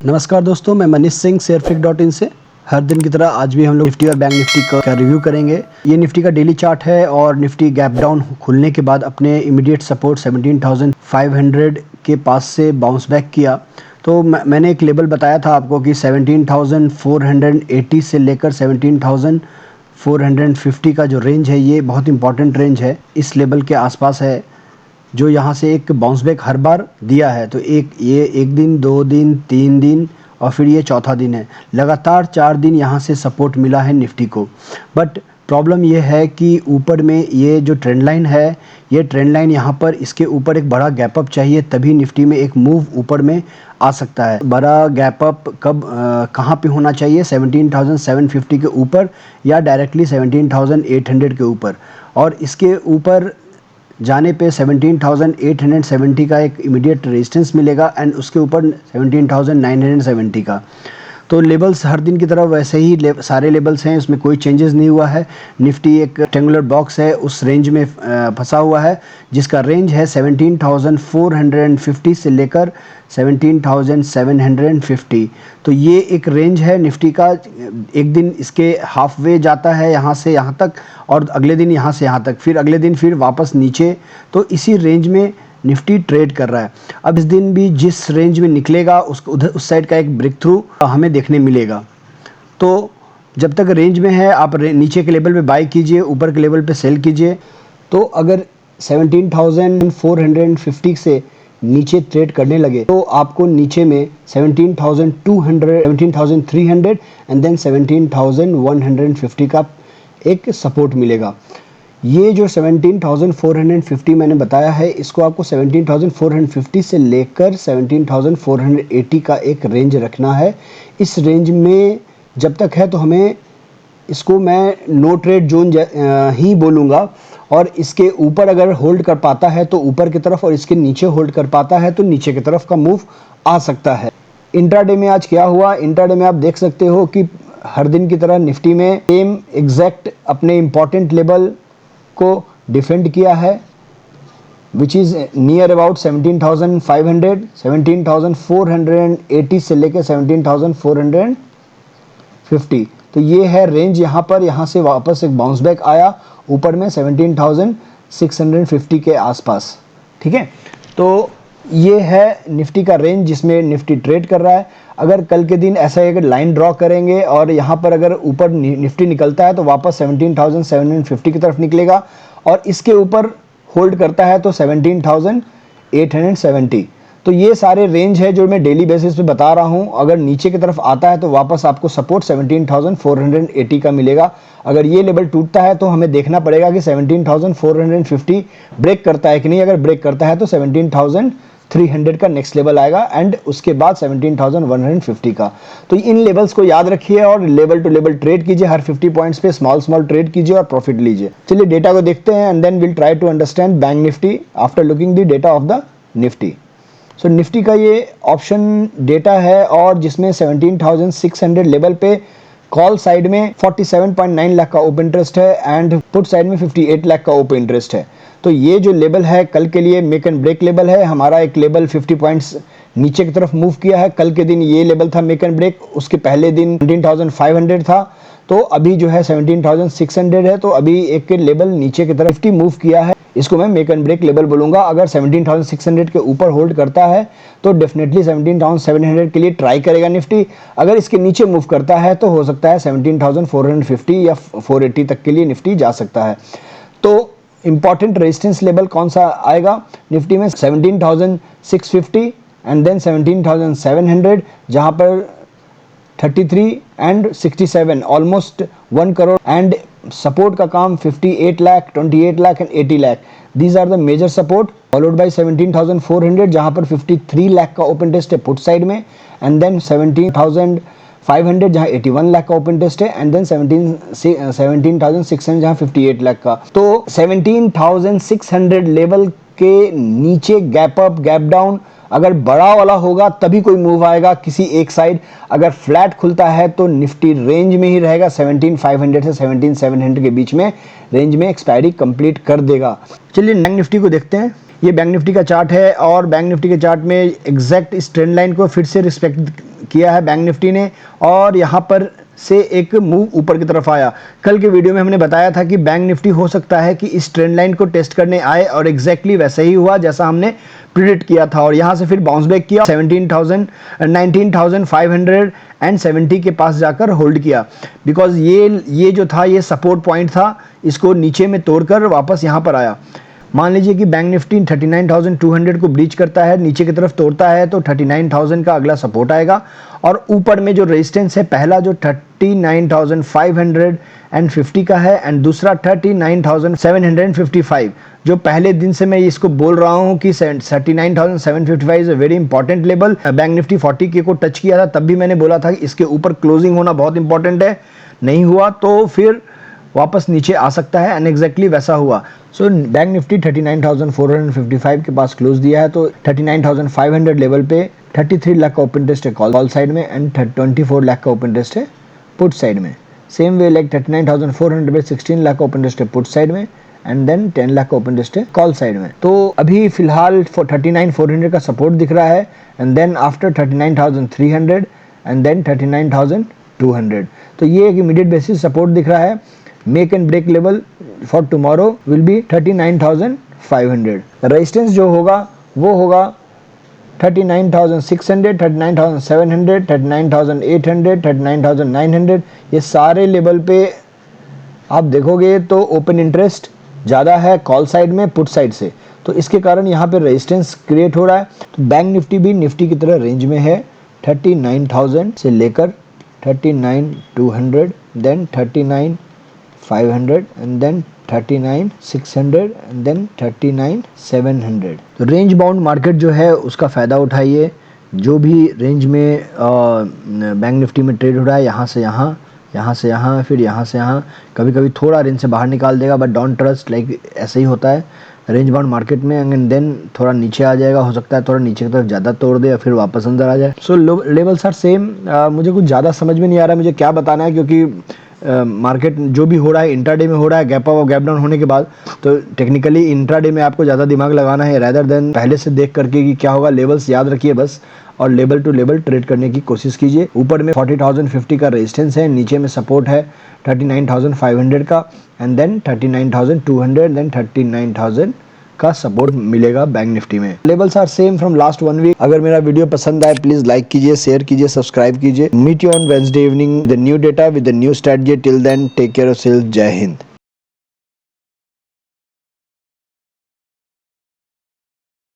नमस्कार दोस्तों, मैं मनीष सिंह शेयरफ्लिक.in से। हर दिन की तरह आज भी हम लोग निफ्टी और बैंक निफ्टी का रिव्यू करेंगे। ये निफ्टी का डेली चार्ट है और निफ्टी गैप डाउन खुलने के बाद अपने इमीडिएट सपोर्ट 17,500 के पास से बाउंस बैक किया। तो मैंने एक लेवल बताया था आपको कि 17,480 से लेकर 17,450 का जो रेंज है ये बहुत इंपॉर्टेंट रेंज है। इस लेवल के आसपास है जो यहाँ से एक बाउंस बैक हर बार दिया है। तो एक दिन, 2 दिन, 3 दिन और फिर ये चौथा दिन है। लगातार 4 दिन यहाँ से सपोर्ट मिला है निफ्टी को। बट प्रॉब्लम ये है कि ऊपर में ये जो ट्रेंड लाइन है, ये ट्रेंड लाइन यहाँ पर इसके ऊपर एक बड़ा गैप अप चाहिए, तभी निफ्टी में एक मूव ऊपर में आ सकता है। बड़ा गैप अप कब कहाँ पे होना चाहिए? 17,750 के ऊपर या डायरेक्टली 17,800 के ऊपर। और इसके ऊपर जाने पे 17,870 का एक इमीडिएट रेजिस्टेंस मिलेगा एंड उसके ऊपर 17,970 का। तो लेवल्स हर दिन की तरह वैसे ही सारे लेवल्स हैं, इसमें कोई चेंजेस नहीं हुआ है। निफ्टी एक रेक्टेंगुलर बॉक्स है, उस रेंज में फंसा हुआ है जिसका रेंज है 17,450 से लेकर 17,750। तो ये एक रेंज है निफ्टी का। एक दिन इसके हाफ वे जाता है यहाँ से यहाँ तक और अगले दिन यहाँ से यहाँ तक, फिर अगले दिन फिर वापस नीचे। तो इसी रेंज में निफ्टी ट्रेड कर रहा है। अब इस दिन भी जिस रेंज में निकलेगा उस साइड का एक ब्रेक थ्रू हमें देखने मिलेगा। तो जब तक रेंज में है आप नीचे के लेवल पे बाय कीजिए, ऊपर के लेवल पे सेल कीजिए। तो अगर 17,450 से नीचे ट्रेड करने लगे तो आपको नीचे में 17,200, 17,300 एंड देन 17,150 का एक सपोर्ट मिलेगा। ये जो 17,450 मैंने बताया है, इसको आपको 17,450 से लेकर 17,480 का एक रेंज रखना है। इस रेंज में जब तक है तो हमें इसको मैं नो ट्रेड जोन ही बोलूँगा। और इसके ऊपर अगर होल्ड कर पाता है तो ऊपर की तरफ, और इसके नीचे होल्ड कर पाता है तो नीचे की तरफ का मूव आ सकता है। इंट्राडे में आज क्या हुआ? इंट्राडे में आप देख सकते हो कि हर दिन की तरह निफ्टी में सेम एग्जैक्ट अपने इम्पॉर्टेंट लेवल को डिफेंड किया है, विच इज़ नियर अबाउट 17,500, 17,480 से लेकर 17,450। तो ये है रेंज यहाँ पर। यहाँ से वापस एक बाउंस बैक आया ऊपर में 17,650 के आसपास। ठीक है, तो ये है निफ्टी का रेंज जिसमें निफ्टी ट्रेड कर रहा है। अगर कल के दिन ऐसा अगर लाइन ड्रॉ करेंगे और यहाँ पर अगर ऊपर निफ्टी निकलता है तो वापस 17,750 की तरफ निकलेगा, और इसके ऊपर होल्ड करता है तो 17,870। तो ये सारे रेंज है जो मैं डेली बेसिस पे बता रहा हूँ। अगर नीचे की तरफ आता है तो वापस आपको सपोर्ट 17,480 का मिलेगा। अगर ये लेवल टूटता है तो हमें देखना पड़ेगा कि 17,450 ब्रेक करता है कि नहीं। अगर ब्रेक करता है तो 17,300 का नेक्स्ट लेवल आएगा एंड उसके बाद 17,150 का। तो इन लेवल्स को याद रखिए और लेवल टू लेवल ट्रेड कीजिए। हर 50 पॉइंट्स पे स्मॉल ट्रेड कीजिए और प्रॉफिट लीजिए। चलिए डेटा को देखते हैं and then will try to understand bank Nifty after looking the data of the Nifty. So Nifty का ये ऑप्शन डेटा है और जिसमें 17,600 लेवल पे कॉल साइड में 47.9 लाख का ओपन इंटरेस्ट है एंड पुट साइड में 58 लाख का ओपन इंटरेस्ट है। तो ये जो लेवल है कल के लिए मेक एंड ब्रेक लेवल है। हमारा एक लेवल 50 पॉइंट्स नीचे की तरफ मूव किया है। कल के दिन ये लेवल था मेक एंड ब्रेक, उसके पहले दिन 17,500 था। तो अभी जो है 17,600 है। तो अभी एक लेवल नीचे की तरफ 50 मूव किया है, इसको मैं मेक एंड ब्रेक लेवल बोलूंगा। अगर 17,600 के ऊपर होल्ड करता है तो डेफिनेटली 17,700 के लिए ट्राई करेगा निफ्टी। अगर इसके नीचे मूव करता है तो हो सकता है 17,450 या 480 तक के लिए निफ्टी जा सकता है। तो इंपॉर्टेंट रेजिस्टेंस लेवल कौन सा आएगा निफ्टी में? 17,650 एंड देन 17,700, जहां पर 33 and 67 almost 1 crore and support का काम 58 lakh, 28 lakh and 80 lakh. These are the major support, followed by 17,400 जहां पर 53 लाख का ओपन टेस्ट है पुट साइड में, एंड देन 17,500 जहां 81 लाख का ओपन टेस्ट है, एंड देन 17,600 जहां 58 लाख का। तो 17,600 लेवल के नीचे गैप अप गैप डाउन अगर बड़ा वाला होगा तभी कोई मूव आएगा किसी एक साइड। अगर फ्लैट खुलता है तो निफ्टी रेंज में ही रहेगा, 17,500 से 17,700 के बीच में रेंज में एक्सपायरी कंप्लीट कर देगा। चलिए बैंक निफ्टी को देखते हैं। ये बैंक निफ्टी का चार्ट है और बैंक निफ्टी के चार्ट में एग्जैक्ट इस ट्रेंड लाइन को फिर से रिस्पेक्ट किया है बैंक निफ्टी ने और यहाँ पर से एक मूव ऊपर की तरफ आया। कल के वीडियो में हमने बताया था कि बैंक निफ्टी हो सकता है कि इस ट्रेंड लाइन को टेस्ट करने आए और एग्जैक्टली वैसा ही हुआ जैसा हमने प्रिडिक्ट किया था और यहाँ से फिर बाउंस बैक किया 19,570 के पास जाकर होल्ड किया बिकॉज ये जो था ये सपोर्ट पॉइंट था, इसको नीचे में तोड़कर वापस यहाँ पर आया। मान लीजिए कि बैंक निफ्टी 39,200 को ब्रीच करता है, नीचे की तरफ तोड़ता है तो 39,000 का अगला सपोर्ट आएगा और ऊपर में जो रेजिस्टेंस है पहला जो 39,550 का है एंड दूसरा 39,755। जो पहले दिन से मैं इसको बोल रहा हूं कि 39,755 is a very important level. Bank Nifty 40 के को टच किया था तब भी मैंने बोला था कि इसके ऊपर क्लोजिंग होना बहुत इंपॉर्टेंट है, नहीं हुआ तो फिर वापस नीचे आ सकता है एंड एग्जैक्टली वैसा हुआ। सो बैंक निफ्टी 39,455 के पास क्लोज दिया है तो 39,500 लेवल पे 33 लाख का ओपन इंटरेस्ट है कॉल साइड में एंड 24 लाख का ओपन इंटरेस्ट है पुट साइड में। सेम वे लाइक 39,400 पे 16 लाख का ओपन इंटरेस्ट है पुट साइड में एंड देन 10 लाख का ओपन इंटरेस्ट है कॉल साइड में। तो अभी फिलहाल 39,400 का सपोर्ट दिख रहा है and then after 39,300 and then 39,200। तो ये एक इमीडिएट बेसिस सपोर्ट दिख रहा है। Make and break level for tomorrow will be 39,500। Resistance जो होगा वो होगा 39,600, 39,700, 39,800, 39,900। ये सारे लेवल पे आप देखोगे तो ओपन इंटरेस्ट ज़्यादा है कॉल साइड में पुट साइड से, तो इसके कारण यहाँ पे रेजिस्टेंस क्रिएट हो रहा है। तो बैंक निफ्टी भी निफ्टी की तरह रेंज में है 39,000 से लेकर 39,200 then 39,500 and then 39,600 and then 39,700। तो रेंज बाउंड मार्केट जो है उसका फ़ायदा उठाइए। जो भी रेंज में बैंक निफ्टी में ट्रेड हो रहा है यहाँ से यहाँ, यहाँ से यहाँ, फिर यहाँ से यहाँ, कभी कभी थोड़ा रेंज से बाहर निकाल देगा बट डोंट ट्रस्ट, लाइक ऐसे ही होता है रेंज बाउंड मार्केट में। एंड देन थोड़ा नीचे आ जाएगा, हो सकता है थोड़ा नीचे की तरफ ज़्यादा तोड़ दे या फिर वापस अंदर आ जाए। So levels are same. मुझे कुछ ज़्यादा समझ में नहीं आ रहा है मुझे क्या बताना है, क्योंकि मार्केट जो भी हो रहा है इंट्राडे में हो रहा है गैप अप और गैप डाउन होने के बाद। तो टेक्निकली इंट्राडे में आपको ज़्यादा दिमाग लगाना है रैदर देन पहले से देख करके कि क्या होगा। लेवल्स याद रखिए बस और लेवल टू लेवल ट्रेड करने की कोशिश कीजिए। ऊपर में 40,050 का रेजिस्टेंस है, नीचे में सपोर्ट है 39,500 का एंड देन 39,200 देन 39,000 का सपोर्ट मिलेगा बैंक निफ्टी में। Levels are same from last 1 week. अगर मेरा वीडियो पसंद आए प्लीज लाइक कीजिए, शेयर कीजिए, सब्सक्राइब कीजिए। Meet you on Wednesday evening the new data with the new strategy. Till then take care of self. जय हिंद।